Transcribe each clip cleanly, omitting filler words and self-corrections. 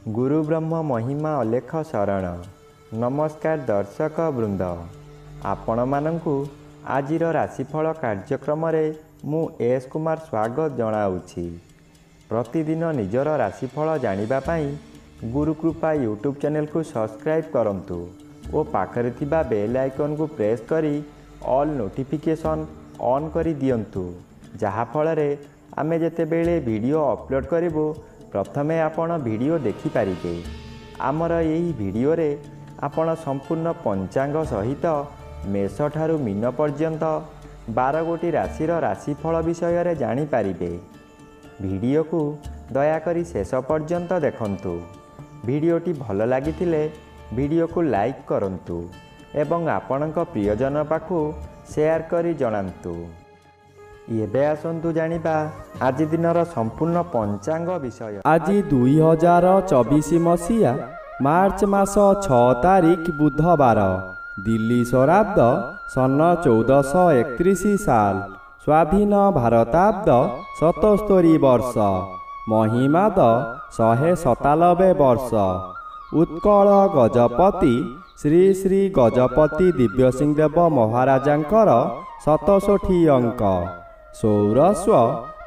गुरु ब्रह्म महिमा अलेख शरण। नमस्कार दर्शक वृंद, आपण मानंकु आजिर राशिफल कार्यक्रम मु एस कुमार स्वागत जनाऊँगी। प्रतिदिन निजर राशिफल जानिबा पाई गुरुकृपा यूट्यूब चैनल को सब्सक्राइब करंतु और पाखरे थिबा बेल आइकन को प्रेस करी ऑल नोटिफिकेशन ऑन करी दियंतु, जहा फଳରେ आमे जेतेबेले वीडियो अपलोड करिवो प्रथमे आपण वीडियो देखि पारिबे। आमर यही वीडियो रे आपण संपूर्ण पंचांग सहित मेष ठारू मीन पर्यंत 12 गोटी राशिर राशिफल विषय रे जानि पारिबे। वीडियो को दयाकरी शेष पर्यंत देखंतु। वीडियोटी भल लागिथिले वीडियो को लाइक करंतु एवं आपणक प्रियजन पाखु शेयर करी जणांतु। एबे आसंतु जानिबा आज दिनर संपूर्ण पंचांग विषय। आज 2024 मसीहा मार्च मास 6 तारिख बुधवार, दिल्ली स्वराब्द सन 1431 साल, स्वाधीन भारताब्द 77 वर्ष, महिमाद 197 वर्ष। उत्कल गजपति श्री श्री गजपति दिव्यसिंहदेव महाराजांकर 67 अंक। सौरस्व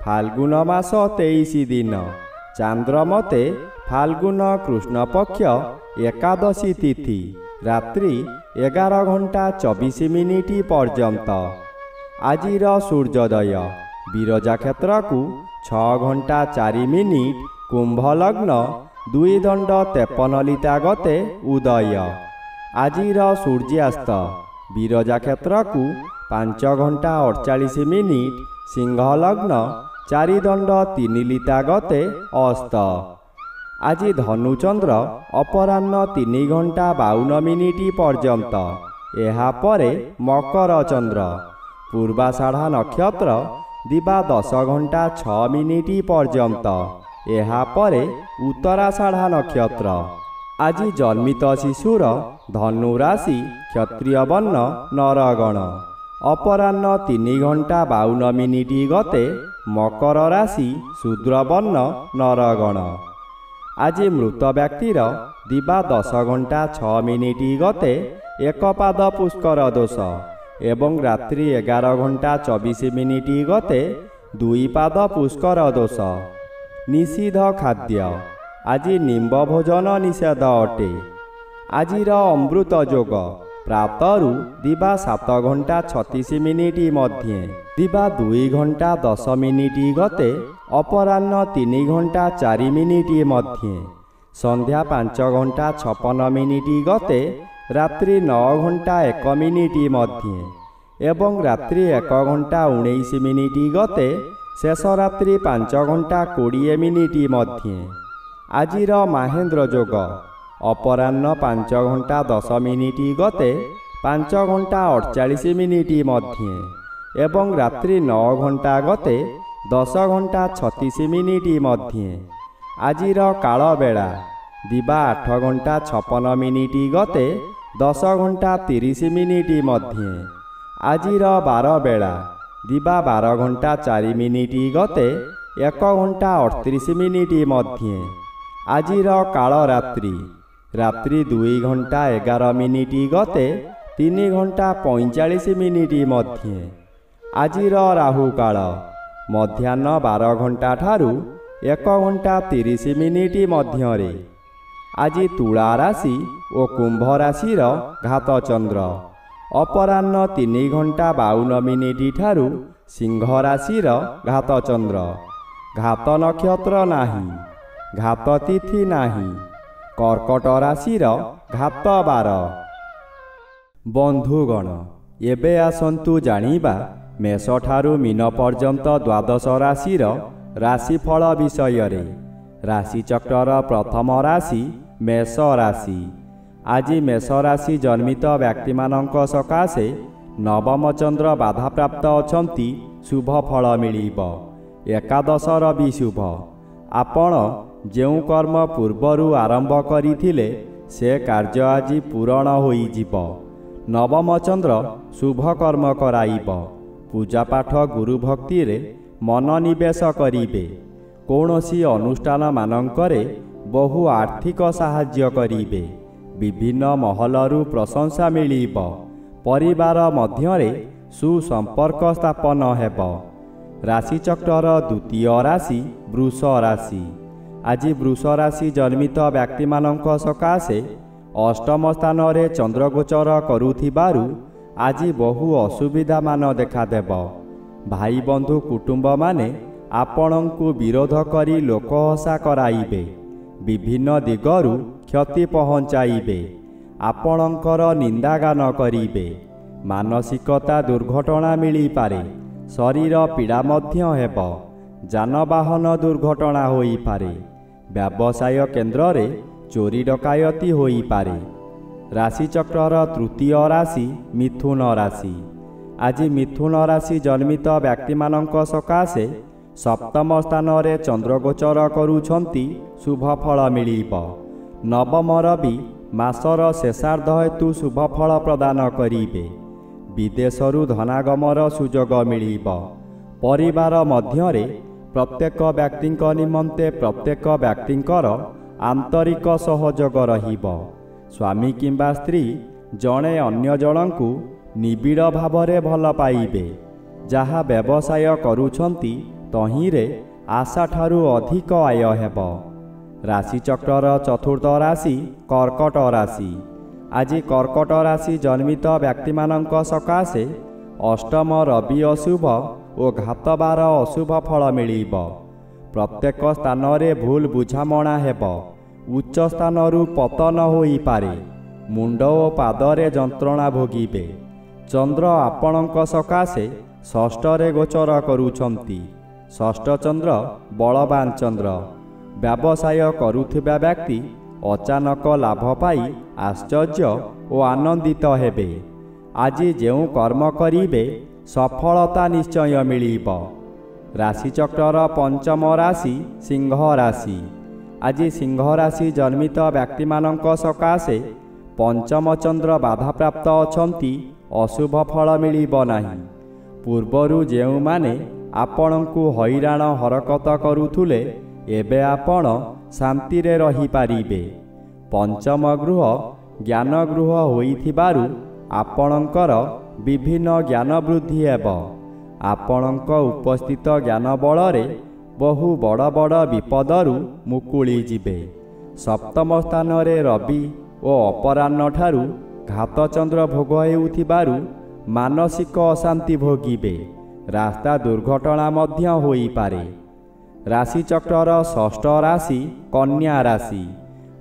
फाल्गुन मास 23 दिन, चांद्रमते फाल्गुन कृष्ण पक्ष एकादशी तिथि, रात्रि 11 घंटा 24 मिनिट पर्यंत। आजिर सूर्योदय विरजा क्षेत्र को 6 घंटा 4 मिनिट, कुंभ लग्न 2 दंड 53 लिता गते उदय। आजिर सूर्यास्त विरजा क्षेत्र को 5 घंटा 48 मिनिट, सिंह लग्न 4 दंड 3 लिता गते अस्त। आज धनुचंद्र अपराह्न 3 घंटा 52 मिनिट पर्यंत, एहा परे मकर चंद्र। पूर्वाषाढ़ा नक्षत्र दिबा 10 घंटा 6 मिनिट पर्यंत, एहा परे उत्तराषाढ़ा नक्षत्र। आज जन्मित शिशुर धनु राशि क्षत्रिय वर्ण नरगण। अपराह्न 3 घंटा 52 मिनिट गते मकर राशि शूद्र वर्ण नरगण। आज मृत व्यक्तिर दिबा 10 घंटा 6 मिनिट गते एक पाद पुष्कर दोष एवं रात्रि 11 घंटा 24 मिनिट गते 2 पाद पुष्कर दोष। निषिद्ध खाद्य आज निम्ब भोजन निषेध अटे। आजिर अमृत योग प्रातरु दिबा 7 घंटा 36 मिनिट मध्ये, दिबा 2 घंटा 10 मिनिट गते अपराह्न 3 घंटा 4 मिनिट मध्ये, संध्या 5 घंटा 56 मिनिट गते रात्रि 9 घंटा 1 मिनिट मध्ये एवं रात्रि 1 घंटा 19 मिनिट गते शेष रात्रि 5 घंटा 20 मिनिट मध्ये। आजिर महेन्द्र योग अपराह्न 5 घंटा 10 मिनिट गते 5 घंटा 48 मिनिट मध्ये एवं रात्रि 9 घंटा गते 10 घंटा 36 मिनिट मध्ये। आजिर काल बेला दिबा 8 घंटा 56 मिनिट गते 10 घंटा 30 मिनिट मध्ये। आजिर बार बेला दिबा 12 घंटा 4 मिनिट गते 1 घंटा 38 मिनिट मध्ये। आजिर काल रात्रि रात्रि 2 घंटा 11 मिनिट गते 3 घंटा 45 मिनिट मध्ये। आजिर राहु काल मध्याह्न 12 घंटा ठारू 1 घंटा 30 मिनिट मध्यरे। आज तुला राशि और कुंभ राशिर घात चंद्र अपराह्न 3 घंटा 52 मिनिट ठारू सिंह राशिर घात चंद्र। घात नक्षत्र नाही, घात तिथि नाही, कर्कट राशिर घात 12। बंधुगण एबे आसंतु जानिबा मेष ठारू मीन पर्यंत 12 राशिर राशिफल विषय रे। राशि चक्रर प्रथम राशि मेष राशि। आज मेष राशि जन्मित व्यक्ति मानक सकाशे नवम चंद्र बाधा प्राप्त अछंती, शुभ फल मिलिब। एकादशर भी शुभ। आपण जेउ कर्म पूर्वरु आरंभ करिथिले से कार्य आज पूरण होई जिव। नवम चंद्र शुभ कर्म कराइब। पूजा पाठ गुरु भक्ति रे मन निवेश करिबे। कौनसी अनुष्ठान मानंकरे ବହୁ ଆର୍ଥିକ ସାହାଯ୍ୟ କରିବେ। ବିଭିନ୍ନ ମହଲରୁ ପ୍ରଶଂସା ମିଳିବ। ପରିବାର ମଧ୍ୟରେ ସୁସମ୍ପର୍କ ସ୍ଥାପନ ହେବ। ରାଶିଚକ୍ରର ଦ୍ୱିତୀୟ ରାଶି ବୃଷ ରାଶି। ଆଜି ବୃଷ ରାଶି ଜନ୍ମିତ ବ୍ୟକ୍ତିମାନଙ୍କ ସକାଶେ ଅଷ୍ଟମ ସ୍ଥାନରେ ଚନ୍ଦ୍ରଗୋଚର କରୁଥିବାରୁ ଆଜି ବହୁ ଅସୁବିଧାମାନ ଦେଖାଦେବ। ଭାଇ ବନ୍ଧୁ କୁଟୁମ୍ବମାନେ ଆପଣଙ୍କୁ ବିରୋଧ କରି ଲୋକହସା କରାଇବେ। ବିଭିନ୍ନ ଦିଗରୁ କ୍ଷତି ପହଞ୍ଚାଇବେ। ଆପଣଙ୍କର ନିନ୍ଦାଗାନ କରିବେ। ମାନସିକତା ଦୁର୍ଘଟଣା ମିଳିପାରେ। ଶରୀର ପୀଡ଼ା ମଧ୍ୟ ହେବ। ଯାନବାହନ ଦୁର୍ଘଟଣା ହୋଇପାରେ। ବ୍ୟବସାୟ କେନ୍ଦ୍ରରେ ଚୋରି ଡକାୟତି ହୋଇପାରେ। ରାଶିଚକ୍ରର ତୃତୀୟ ରାଶି ମିଥୁନ ରାଶି। ଆଜି ମିଥୁନ ରାଶି ଜନ୍ମିତ ବ୍ୟକ୍ତିମାନଙ୍କ ସକାଶେ ସପ୍ତମ ସ୍ଥାନରେ ଚନ୍ଦ୍ରଗୋଚର କରୁଛନ୍ତି। ଶୁଭ ଫଳ ମିଳିବ। ନବମ ରବି ମାସର ଶେଷାର୍ଦ୍ଧ ହେତୁ ଶୁଭ ଫଳ ପ୍ରଦାନ କରିବେ। ବିଦେଶରୁ ଧନାଗମର ସୁଯୋଗ ମିଳିବ। ପରିବାର ମଧ୍ୟରେ ପ୍ରତ୍ୟେକ ବ୍ୟକ୍ତିଙ୍କ ନିମନ୍ତେ ପ୍ରତ୍ୟେକ ବ୍ୟକ୍ତିଙ୍କର ଆନ୍ତରିକ ସହଯୋଗ ରହିବ। ସ୍ୱାମୀ କିମ୍ବା ସ୍ତ୍ରୀ ଜଣେ ଅନ୍ୟ ଜଣଙ୍କୁ ନିବିଡ଼ ଭାବରେ ଭଲ ପାଇବେ। ଯାହା ବ୍ୟବସାୟ କରୁଛନ୍ତି ତହିଁରେ ଆଶାଠାରୁ ଅଧିକ ଆୟ ହେବ। ରାଶିଚକ୍ରର ଚତୁର୍ଥ ରାଶି କର୍କଟ ରାଶି। ଆଜି କର୍କଟ ରାଶି ଜନ୍ମିତ ବ୍ୟକ୍ତିମାନଙ୍କ ସକାଶେ ଅଷ୍ଟମ ରବି ଅଶୁଭ ଓ ଘାତବାର ଅଶୁଭ ଫଳ ମିଳିବ। ପ୍ରତ୍ୟେକ ସ୍ଥାନରେ ଭୁଲ ବୁଝାମଣା ହେବ। ଉଚ୍ଚ ସ୍ଥାନରୁ ପତନ ହୋଇପାରେ। ମୁଣ୍ଡ ଓ ପାଦରେ ଯନ୍ତ୍ରଣା ଭୋଗିବେ। ଚନ୍ଦ୍ର ଆପଣଙ୍କ ସକାଶେ ଷଷ୍ଠରେ ଗୋଚର କରୁଛନ୍ତି। ଷଷ୍ଠ ଚନ୍ଦ୍ର ବଳବାନ ଚନ୍ଦ୍ର। ବ୍ୟବସାୟ କରୁଥିବା ବ୍ୟକ୍ତି ଅଚାନକ ଲାଭ ପାଇ ଆଶ୍ଚର୍ଯ୍ୟ ଓ ଆନନ୍ଦିତ ହେବେ। ଆଜି ଯେଉଁ କର୍ମ କରିବେ ସଫଳତା ନିଶ୍ଚୟ ମିଳିବ। ରାଶିଚକ୍ରର ପଞ୍ଚମ ରାଶି ସିଂହ ରାଶି। ଆଜି ସିଂହ ରାଶି ଜନ୍ମିତ ବ୍ୟକ୍ତିମାନଙ୍କ ସକାଶେ ପଞ୍ଚମ ଚନ୍ଦ୍ର ବାଧାପ୍ରାପ୍ତ ଅଛନ୍ତି। ଅଶୁଭ ଫଳ ମିଳିବ ନାହିଁ। ପୂର୍ବରୁ ଯେଉଁମାନେ ଆପଣଙ୍କୁ ହଇରାଣ ହରକତ କରୁଥିଲେ ଏବେ ଆପଣ ଶାନ୍ତିରେ ରହିପାରିବେ। ପଞ୍ଚମ ଗୃହ ଜ୍ଞାନ ଗୃହ ହୋଇଥିବାରୁ ଆପଣଙ୍କର ବିଭିନ୍ନ ଜ୍ଞାନ ବୃଦ୍ଧି ହେବ। ଆପଣଙ୍କ ଉପସ୍ଥିତ ଜ୍ଞାନ ବଳରେ ବହୁ ବଡ଼ ବଡ଼ ବିପଦରୁ ମୁକୁଳି ଯିବେ। ସପ୍ତମ ସ୍ଥାନରେ ରବି ଓ ଅପରାହ୍ନଠାରୁ ଘାତଚନ୍ଦ୍ର ଭୋଗ ହେଉଥିବାରୁ ମାନସିକ ଅଶାନ୍ତି ଭୋଗିବେ। ରାସ୍ତା ଦୁର୍ଘଟଣା ମଧ୍ୟ ହୋଇପାରେ। ରାଶିଚକ୍ରର ଷଷ୍ଠ ରାଶି କନ୍ୟା ରାଶି।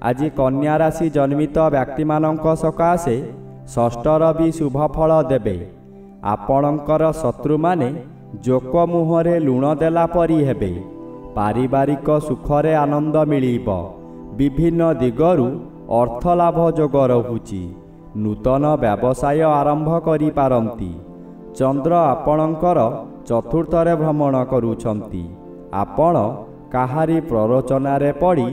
ଆଜି କନ୍ୟା ରାଶି ଜନ୍ମିତ ବ୍ୟକ୍ତିମାନଙ୍କ ସକାଶେ ଷଷ୍ଠ ରବି ଶୁଭ ଫଳ ଦେବେ। ଆପଣଙ୍କର ଶତ୍ରୁମାନେ ଜୋକ ମୁହଁରେ ଲୁଣ ଦେଲା ପରି ହେବେ। ପାରିବାରିକ ସୁଖରେ ଆନନ୍ଦ ମିଳିବ। ବିଭିନ୍ନ ଦିଗରୁ ଅର୍ଥ ଲାଭ ଯୋଗ ରହୁଛି। ନୂତନ ବ୍ୟବସାୟ ଆରମ୍ଭ କରିପାରନ୍ତି। ଚନ୍ଦ୍ର ଆପଣଙ୍କର ଚତୁର୍ଥରେ ଭ୍ରମଣ କରୁଛନ୍ତି। ଆପଣ କାହାରି ପ୍ରରୋଚନାରେ ପଡ଼ି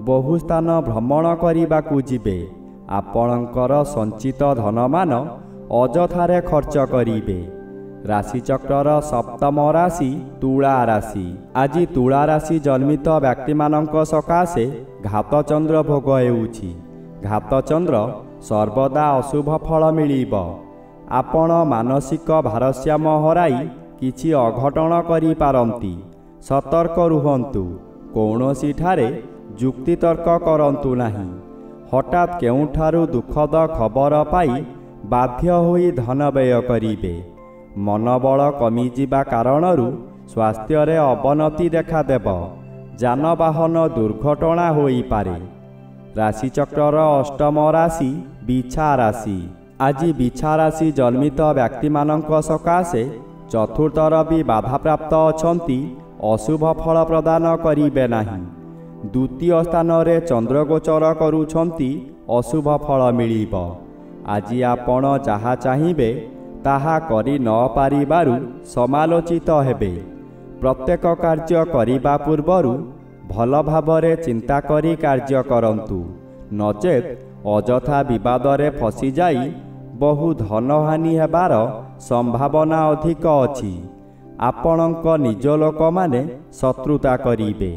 ବହୁ ସ୍ଥାନ ଭ୍ରମଣ କରିବାକୁ ଯିବେ। ଆପଣଙ୍କର ସଞ୍ଚିତ ଧନମାନ ଅଯଥାରେ ଖର୍ଚ୍ଚ କରିବେ। ରାଶିଚକ୍ରର ସପ୍ତମ ରାଶି ତୁଳା ରାଶି। ଆଜି ତୁଳା ରାଶି ଜନ୍ମିତ ବ୍ୟକ୍ତିମାନଙ୍କ ସକାଶେ ଘାତଚନ୍ଦ୍ର ଭୋଗ ହେଉଛି। ଘାତଚନ୍ଦ୍ର ସର୍ବଦା ଅଶୁଭ ଫଳ ମିଳିବ। ଆପଣ ମାନସିକ ଭାରସାମ୍ୟ ହରାଇ କିଛି ଅଘଟଣ କରିପାରନ୍ତି। ସତର୍କ ରୁହନ୍ତୁ। କୌଣସିଠାରେ ଯୁକ୍ତିତର୍କ କରନ୍ତୁ ନାହିଁ। ହଠାତ୍ କେଉଁଠାରୁ ଦୁଃଖଦ ଖବର ପାଇ ବାଧ୍ୟ ହୋଇ ଧନ ବ୍ୟୟ କରିବେ। ମନୋବଳ କମିଯିବା କାରଣରୁ ସ୍ୱାସ୍ଥ୍ୟରେ ଅବନତି ଦେଖାଦେବ। ଯାନବାହନ ଦୁର୍ଘଟଣା ହୋଇପାରେ। ରାଶିଚକ୍ରର ଅଷ୍ଟମ ରାଶି ବିଛା ରାଶି। ଆଜି ବିଛା ରାଶି ଜନ୍ମିତ ବ୍ୟକ୍ତିମାନଙ୍କ ସକାଶେ ଚତୁର୍ଥ ରବି ବାଧାପ୍ରାପ୍ତ ଅଛନ୍ତି। ଅଶୁଭ ଫଳ ପ୍ରଦାନ କରିବେ ନାହିଁ। ଦ୍ୱିତୀୟ ସ୍ଥାନରେ ଚନ୍ଦ୍ରଗୋଚର କରୁଛନ୍ତି। ଅଶୁଭ ଫଳ ମିଳିବ। ଆଜି ଆପଣ ଯାହା ଚାହିଁବେ ତାହା କରି ନ ପାରିବାରୁ ସମାଲୋଚିତ ହେବେ। ପ୍ରତ୍ୟେକ କାର୍ଯ୍ୟ କରିବା ପୂର୍ବରୁ ଭଲ ଭାବରେ ଚିନ୍ତା କରି କାର୍ଯ୍ୟ କରନ୍ତୁ। ନଚେତ୍ ଅଯଥା ବିବାଦରେ ଫସିଯାଇ ବହୁ ଧନହାନି ହେବାର ସମ୍ଭାବନା ଅଧିକ ଅଛି। ଆପଣଙ୍କ ନିଜ ଲୋକମାନେ ଶତ୍ରୁତା କରିବେ।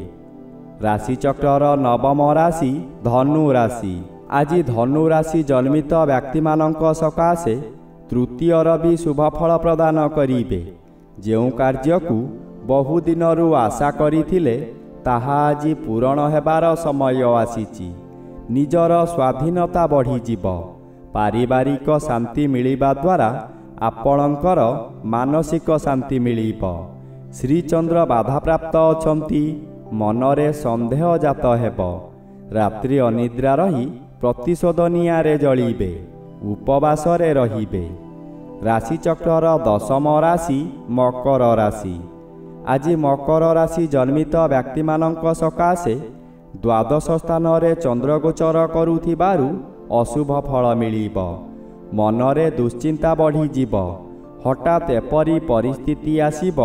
ରାଶିଚକ୍ରର ନବମ ରାଶି ଧନୁ ରାଶି। ଆଜି ଧନୁ ରାଶି ଜନ୍ମିତ ବ୍ୟକ୍ତିମାନଙ୍କ ସକାଶେ ତୃତୀୟର ବି ଶୁଭଫଳ ପ୍ରଦାନ କରିବେ। ଯେଉଁ କାର୍ଯ୍ୟକୁ ବହୁଦିନରୁ ଆଶା କରିଥିଲେ ତାହା ଆଜି ପୂରଣ ହେବାର ସମୟ ଆସିଛି। ନିଜର ସ୍ୱାଧୀନତା ବଢ଼ିଯିବ। ପାରିବାରିକ ଶାନ୍ତି ମିଳିବା ଦ୍ୱାରା ଆପଣଙ୍କର ମାନସିକ ଶାନ୍ତି ମିଳିବ। ଶ୍ରୀଚନ୍ଦ୍ର ବାଧାପ୍ରାପ୍ତ ଅଛନ୍ତି। ମନରେ ସନ୍ଦେହ ଜାତ ହେବ। ରାତ୍ରି ଅନିଦ୍ରା ରହି ପ୍ରତିଶୋଧ ନିଆଁରେ ଜଳିବେ। ଉପବାସରେ ରହିବେ। ରାଶିଚକ୍ରର ଦଶମ ରାଶି ମକର ରାଶି। ଆଜି ମକର ରାଶି ଜନ୍ମିତ ବ୍ୟକ୍ତିମାନଙ୍କ ସକାଶେ ଦ୍ୱାଦଶ ସ୍ଥାନରେ ଚନ୍ଦ୍ରଗୋଚର କରୁଥିବାରୁ ଅଶୁଭ ଫଳ ମିଳିବ। ମନରେ ଦୁଶ୍ଚିନ୍ତା ବଢ଼ିଯିବ। ହଠାତ୍ ଏପରି ପରିସ୍ଥିତି ଆସିବ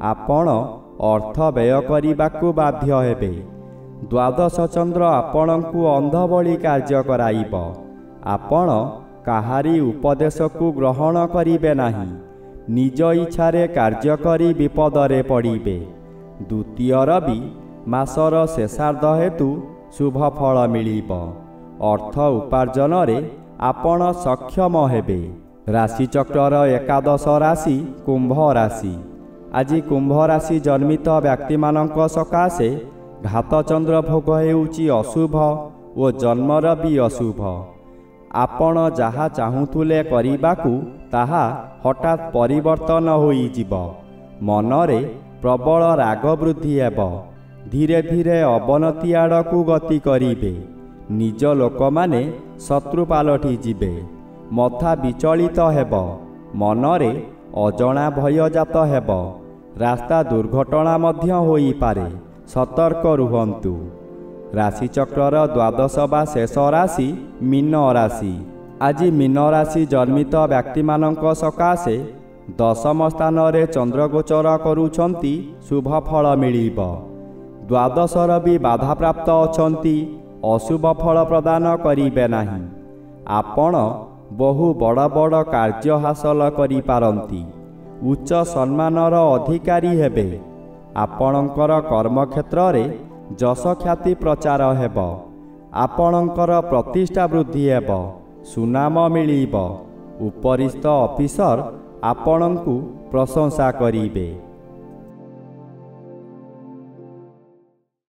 ଆପଣ ଅର୍ଥ ବ୍ୟୟ କରିବାକୁ ବାଧ୍ୟ ହେବେ। ଦ୍ୱାଦଶ ଚନ୍ଦ୍ର ଆପଣଙ୍କୁ ଅନ୍ଧ ଭଳି କାର୍ଯ୍ୟ କରାଇବ। ଆପଣ କାହାରି ଉପଦେଶକୁ ଗ୍ରହଣ କରିବେ ନାହିଁ। ନିଜ ଇଚ୍ଛାରେ କାର୍ଯ୍ୟ କରି ବିପଦରେ ପଡ଼ିବେ। ଦ୍ୱିତୀୟ ରବି ମାସର ଶେଷାର୍ଦ୍ଧ ହେତୁ ଶୁଭ ଫଳ ମିଳିବ। ଅର୍ଥ ଉପାର୍ଜନରେ ଆପଣ ସକ୍ଷମ ହେବେ। ରାଶିଚକ୍ରର ଏକାଦଶ ରାଶି କୁମ୍ଭ ରାଶି। ଆଜି କୁମ୍ଭ ରାଶି ଜନ୍ମିତ ବ୍ୟକ୍ତିମାନଙ୍କ ସକାଶେ ଘାତଚନ୍ଦ୍ର ଭୋଗ ହେଉଛି ଅଶୁଭ ଓ ଜନ୍ମର ବି ଅଶୁଭ। ଆପଣ ଯାହା ଚାହୁଁଥିଲେ କରିବାକୁ ତାହା ହଠାତ୍ ପରିବର୍ତ୍ତନ ହୋଇଯିବ। ମନରେ ପ୍ରବଳ ରାଗ ବୃଦ୍ଧି ହେବ। ଧୀରେ ଧୀରେ ଅବନତି ଆଡ଼କୁ ଗତି କରିବେ। ନିଜ ଲୋକମାନେ ଶତ୍ରୁ ପାଲଟିଯିବେ। ମଥା ବିଚଳିତ ହେବ। ମନରେ ଅଜଣା ଭୟ ଜାତ ହେବ। ରାସ୍ତା ଦୁର୍ଘଟଣା ମଧ୍ୟ ହୋଇପାରେ। ସତର୍କ ରୁହନ୍ତୁ। ରାଶିଚକ୍ରର ଦ୍ୱାଦଶ ବା ଶେଷ ରାଶି ମୀନ ରାଶି। ଆଜି ମୀନ ରାଶି ଜନ୍ମିତ ବ୍ୟକ୍ତିମାନଙ୍କ ସକାଶେ ଦଶମ ସ୍ଥାନରେ ଚନ୍ଦ୍ରଗୋଚର କରୁଛନ୍ତି। ଶୁଭ ଫଳ ମିଳିବ। ଦ୍ୱାଦଶର ବି ବାଧାପ୍ରାପ୍ତ ଅଛନ୍ତି। ଅଶୁଭ ଫଳ ପ୍ରଦାନ କରିବେ ନାହିଁ। ଆପଣ ବହୁ ବଡ଼ ବଡ଼ କାର୍ଯ୍ୟ ହାସଲ କରିପାରନ୍ତି। ଉଚ୍ଚ ସମ୍ମାନର ଅଧିକାରୀ ହେବେ। ଆପଣଙ୍କର କର୍ମକ୍ଷେତ୍ରରେ ଯଶ ଖ୍ୟାତି ପ୍ରଚାର ହେବ। ଆପଣଙ୍କର ପ୍ରତିଷ୍ଠା ବୃଦ୍ଧି ହେବ। ସୁନାମ ମିଳିବ। ଉପରିସ୍ଥ ଅଫିସର ଆପଣଙ୍କୁ ପ୍ରଶଂସା କରିବେ।